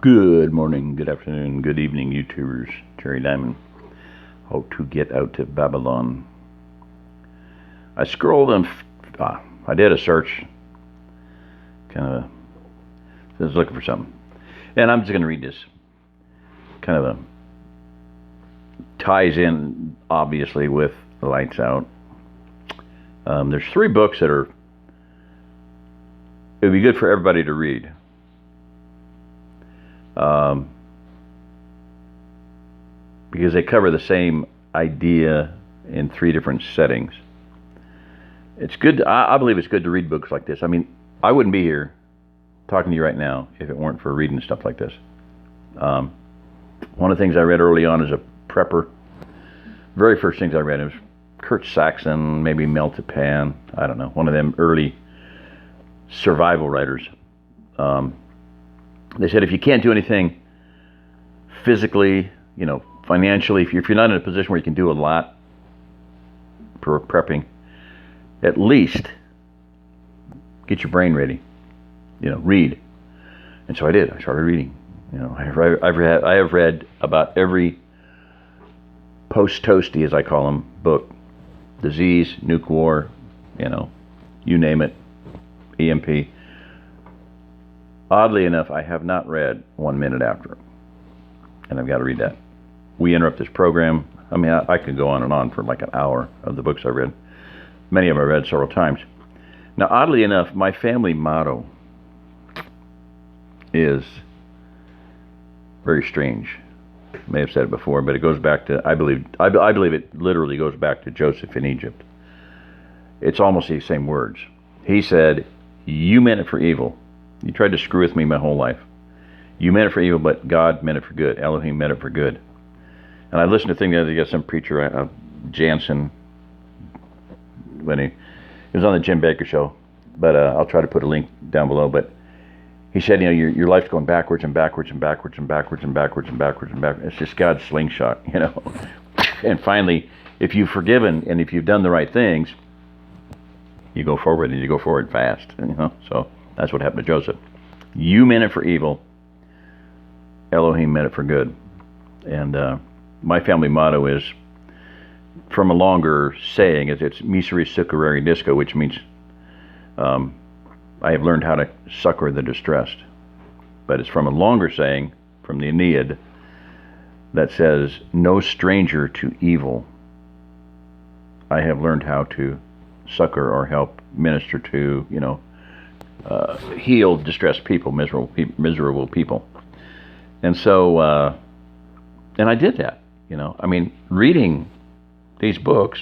Good morning, good afternoon, good evening, YouTubers. Terry Diamond. How to get out to Babylon. I scrolled and I did a search. I was looking for something. And I'm just going to read this. Ties in, obviously, with the Lights Out. There's 3 books that it would be good for everybody to read. Because they cover the same idea in 3 different settings. It's good. I believe it's good to read books like this. I mean, I wouldn't be here talking to you right now if it weren't for reading stuff like this. One of the things I read early on as a prepper, very first things I read was Kurt Saxon, maybe Mel Tapan, I don't know, one of them early survival writers. They said if you can't do anything physically, financially, if you're not in a position where you can do a lot for prepping, at least get your brain ready. Read. And so I did. I started reading. I have read about every post-toasty, as I call them, book. Disease, Nuke War, you name it, EMP. Oddly enough, I have not read 1 Minute After. And I've got to read that. We interrupt this program. I mean, I could go on and on for like an hour of the books I read. Many of them I read several times. Now, oddly enough, my family motto is very strange. I may have said it before, but it goes back to, I believe it literally goes back to Joseph in Egypt. It's almost the same words. He said, "You meant it for evil. You tried to screw with me my whole life. You meant it for evil, but God meant it for good. Elohim meant it for good." And I listened to a thing the other day, some preacher, Jansen, when he was on the Jim Baker show, but I'll try to put a link down below. But he said, your life's going backwards and backwards and backwards and backwards and backwards and backwards and backwards. It's just God's slingshot, And finally, if you've forgiven and if you've done the right things, you go forward and you go forward fast, So that's what happened to Joseph. You meant it for evil. Elohim meant it for good. And my family motto is, from a longer saying, it's Miseri Succorari Disco, which means I have learned how to succor the distressed. But it's from a longer saying, from the Aeneid, that says, no stranger to evil. I have learned how to succor or help minister to, heal distressed people, miserable people. And so, and I did that, I mean, reading these books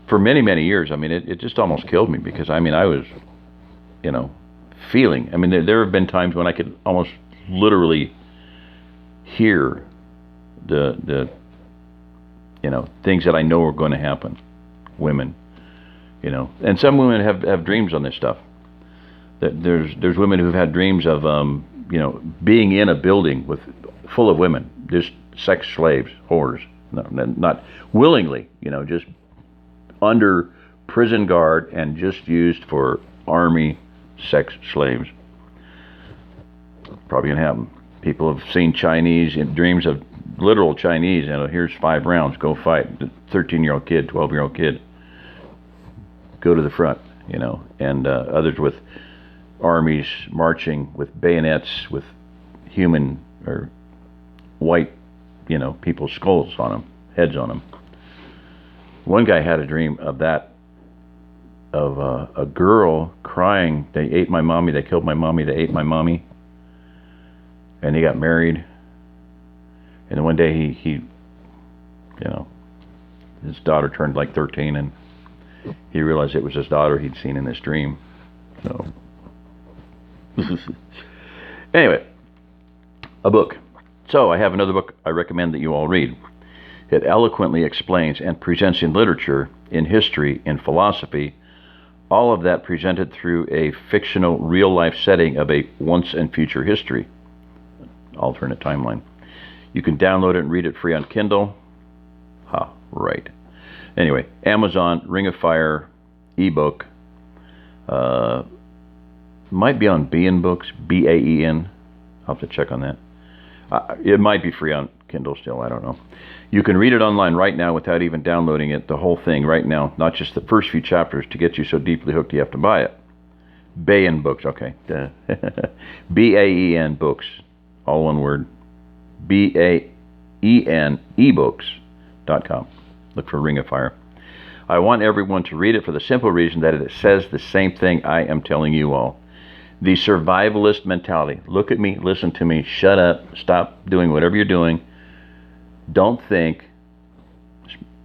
for many, many years, I mean, it just almost killed me because, I was, feeling. I mean, there have been times when I could almost literally hear the things that I know are going to happen. Women, and some women have dreams on this stuff. That there's women who've had dreams of, being in a building full of women, just sex slaves, whores, not willingly, just under prison guard and just used for army sex slaves. Probably gonna happen. People have seen Chinese in dreams of literal Chinese. Here's 5 rounds, go fight. 13-year-old kid, 12-year-old kid, go to the front. And others with armies marching with bayonets, with human or white, people's skulls on them, heads on them. One guy had a dream of that, of a girl crying, "They ate my mommy, they killed my mommy, they ate my mommy." And he got married. And then one day he his daughter turned like 13, and he realized it was his daughter he'd seen in this dream. So anyway, a book. So I have another book I recommend that you all read. It eloquently explains and presents in literature, in history, in philosophy, all of that presented through a fictional real-life setting of a once and future history, alternate timeline. You can download it and read it free on Kindle. Right. Anyway, Amazon, Ring of Fire, ebook. Might be on Bean Books, Baen. I'll have to check on that. It might be free on Kindle still, I don't know. You can read it online right now without even downloading it, the whole thing right now, not just the first few chapters. To get you so deeply hooked you have to buy it. Baen Books, okay. B-A-E-N Books, all one word. B-A-E-N ebooks.com. Look for Ring of Fire. I want everyone to read it for the simple reason that it says the same thing I am telling you all. The survivalist mentality. Look at me, listen to me, shut up, stop doing whatever you're doing. Don't think,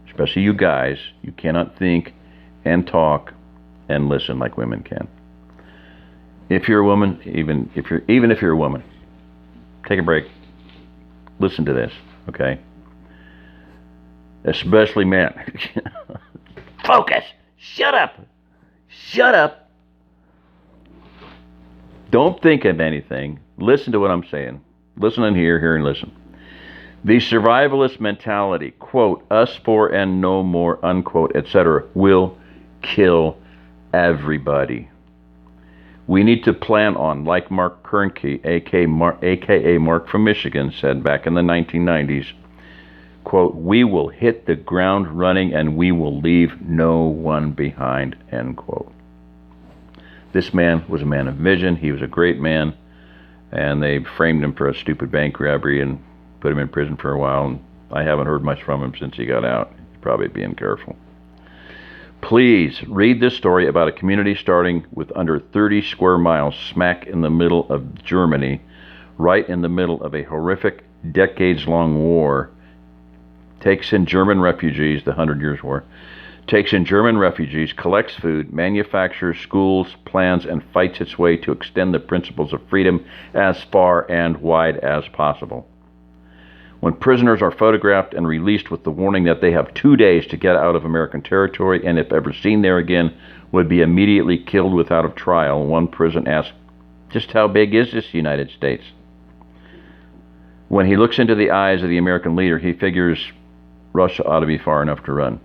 especially you guys, you cannot think and talk and listen like women can. If you're a woman, even if you're a woman, take a break. Listen to this, okay? Especially men. Focus! Shut up! Shut up! Don't think of anything. Listen to what I'm saying. Listen and hear and listen. The survivalist mentality, quote, us four and no more, unquote, etc., will kill everybody. We need to plan on, like Mark Kernke, a.k.a. Mark from Michigan, said back in the 1990s, quote, we will hit the ground running and we will leave no one behind, end quote. This man was a man of vision. He was a great man, and they framed him for a stupid bank robbery and put him in prison for a while, and I haven't heard much from him since he got out. He's probably being careful. Please read this story about a community starting with under 30 square miles smack in the middle of Germany, right in the middle of a horrific decades-long war. Takes in German refugees, the 100 Years' War, takes in German refugees, collects food, manufactures schools, plans, and fights its way to extend the principles of freedom as far and wide as possible. When prisoners are photographed and released with the warning that they have 2 days to get out of American territory and if ever seen there again, would be immediately killed without a trial, one prison asked, just how big is this United States? When he looks into the eyes of the American leader, he figures Russia ought to be far enough to run.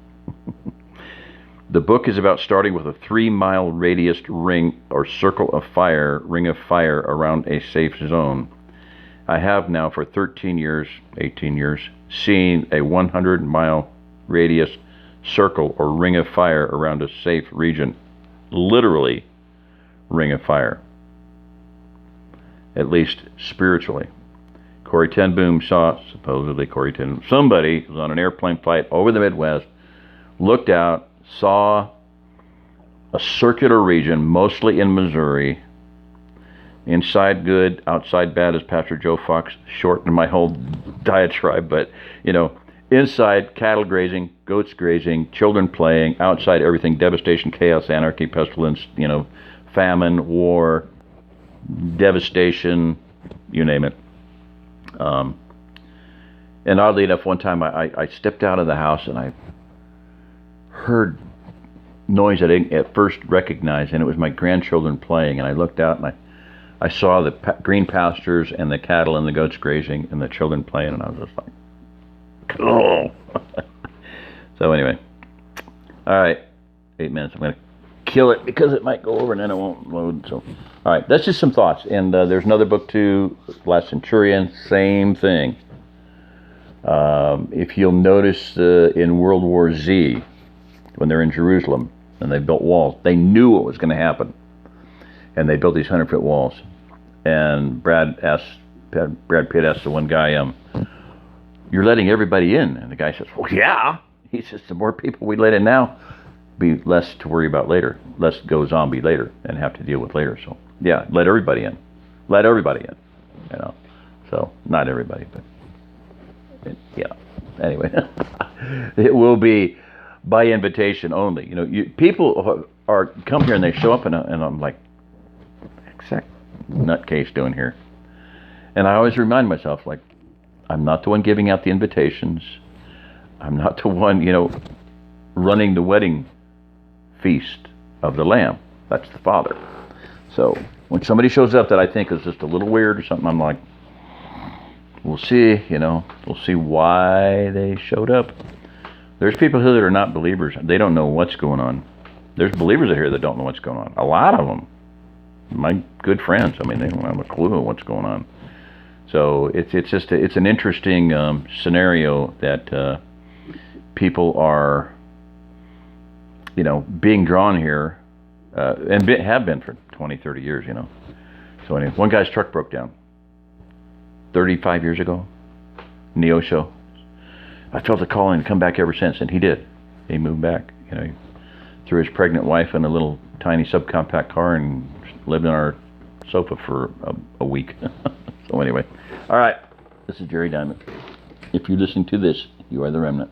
The book is about starting with a 3-mile radius ring or circle of fire, ring of fire around a safe zone. I have now for 18 years, seen a 100-mile radius circle or ring of fire around a safe region. Literally, ring of fire. At least spiritually. Corrie ten Boom saw, supposedly Corrie ten Boom, somebody was on an airplane flight over the Midwest, looked out, saw a circular region, mostly in Missouri. Inside good, outside bad, as Pastor Joe Fox shortened my whole diatribe, but, inside cattle grazing, goats grazing, children playing, outside everything, devastation, chaos, anarchy, pestilence, famine, war, devastation, you name it. And oddly enough, one time I stepped out of the house and I heard noise I didn't at first recognize, and it was my grandchildren playing, and I looked out and I saw the green pastures and the cattle and the goats grazing and the children playing, and I was just like, cool. So anyway, all right, 8 minutes. I'm going to kill it because it might go over and then it won't load. So, all right, that's just some thoughts. And there's another book too, Last Centurion, same thing. If you'll notice in World War Z, when they're in Jerusalem and they built walls, they knew what was going to happen. And they built these 100-foot walls. And Brad Pitt asked the one guy, you're letting everybody in. And the guy says, well, yeah. He says, the more people we let in now, be less to worry about later. Less go zombie later and have to deal with later. So, yeah, let everybody in. Let everybody in. So, not everybody, but, yeah. Anyway, it will be by invitation only. People are come here and they show up and I'm like, exact nutcase doing here. And I always remind myself, like, I'm not the one giving out the invitations. I'm not the one, running the wedding feast of the Lamb. That's the Father. So when somebody shows up that I think is just a little weird or something, I'm like, we'll see, we'll see why they showed up. There's people here that are not believers. They don't know what's going on. There's believers here that don't know what's going on. A lot of them. My good friends, they don't have a clue of what's going on. So it's just it's an interesting scenario that people are, being drawn here, and have been for 20, 30 years. So anyway, one guy's truck broke down 35 years ago. Neosho. I felt a calling to come back ever since, and he did. He moved back. He threw his pregnant wife in a little tiny subcompact car and lived on our sofa for a week. So anyway, all right. This is Jerry Diamond. If you're listening to this, you are the remnant.